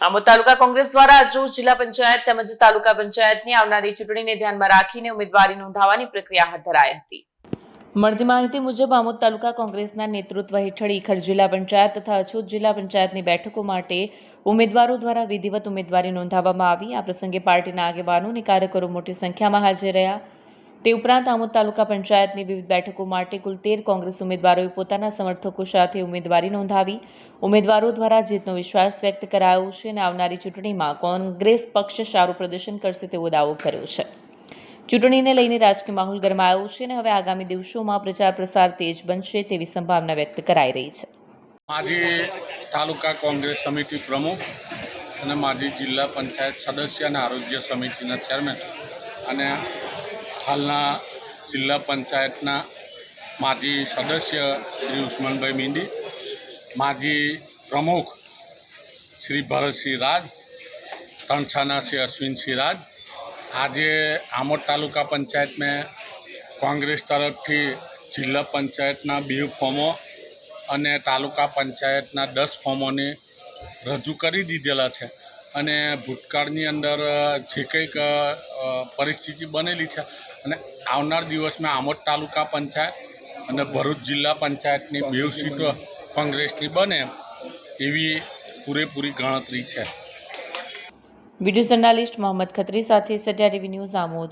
આમોદ તાલુકા કોંગ્રેસ દ્વારા આજરોજ જિલ્લા પંચાયત તેમજ તાલુકા પંચાયતની આવનારી ચૂંટણીને ધ્યાનમાં રાખીને ઉમેદવારી નોંધાવવાની પ્રક્રિયા હાથ ધરાઈ હતી। મળતી માહિતી મુજબ આમોદ તાલુકા કોંગ્રેસના નેતૃત્વ હેઠળ ઈખર જિલ્લા પંચાયત તથા અછૂત જિલ્લા પંચાયતની બેઠકો માટે ઉમેદવારો દ્વારા વિધિવત ઉમેદવારી નોંધાવવામાં આવી। આ પ્રસંગે પાર્ટીના આગેવાનો અને કાર્યકરો મોટી સંખ્યામાં હાજર રહ્યા। તે ઉપરાંત આમોદ તાલુકા પંચાયતની વિવિધ બેઠકો માટે કુલ 13 કોંગ્રેસ ઉમેદવારોએ પોતાના સમર્થકો સાથે ઉમેદવારી નોંધાવી। ઉમેદવારો દ્વારા જીતનો વિશ્વાસ વ્યક્ત કરાયો છે અને આવનારી ચૂંટણીમાં કોંગ્રેસ પક્ષ સારું પ્રદર્શન કરશે તેવો દાવો કર્યો છે। ચૂંટણીને લઈને રાજકીય માહોલ ગરમાયો છે અને હવે આગામી દિવસોમાં પ્રચાર પ્રસાર તેજ બનશે તેવી સંભાવના વ્યક્ત કરાઈ રહી છે। માજી તાલુકા કોંગ્રેસ સમિતિ પ્રમુખ અને માજી જિલ્લા પંચાયત સદસ્ય અને આરોગ્ય સમિતિના ચેરમેન અને હાલના જિલ્લા પંચાયતના માજી સદસ્ય શ્રી ઉસ્માનભાઈ મીંડી, માજી પ્રમુખ શ્રી ભરતસિંહ રાજ, તણછાના श्री अश्विनसिंह राज। आज आमोद तालुका पंचायत में कांग्रेस तरफ थी जिला पंचायतना 2 फॉर्मों અને તાલુકા પંચાયતના 10 ફોર્મોને રજૂ કરી દીધેલા છે અને ભૂતકાળની અંદર જે કંઈક પરિસ્થિતિ બનેલી છે અને આવનાર દિવસમાં આમોદ તાલુકા પંચાયત અને ભરૂચ જિલ્લા પંચાયતની 2 સીટો કોંગ્રેસની બને એવી પૂરેપૂરી ગણતરી છે। વિડીયો જર્નાલિસ્ટ મોહમ્મદ ખત્રી સાથે સત્યા ટીવી ન્યૂઝ આમોદ।